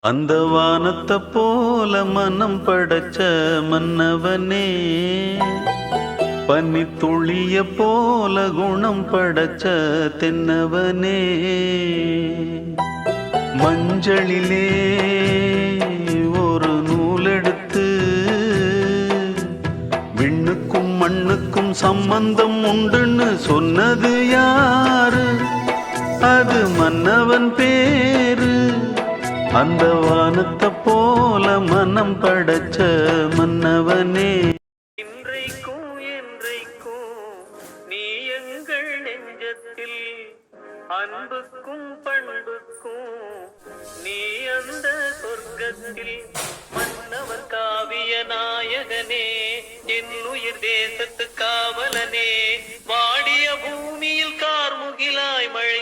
அந்த வானத்தை போல மனம் படைச்ச மன்னவனே, பனி துளிய போல குணம் படைச்ச தென்னவனே, மஞ்சளிலே ஒரு நூலெடுத்து விண்ணுக்கும் மண்ணுக்கும் சம்பந்தம் உண்டுன்னு சொன்னது யாரு? அது மன்னவன் பேரு. அந்த வானத்தை போல மனம் படைச்ச மன்னவனே, இன்றைக்கும் என்றைக்கும் நீ எங்கள் நெஞ்சத்தில், அன்புக்கும் பண்புக்கும் நீ அந்த சொர்க்கத்தில். மன்னவர் காவிய நாயகனே, என் உயிர் தேசத்து காவலனே, வாடிய பூமியில் கார்முகிலாய் மழை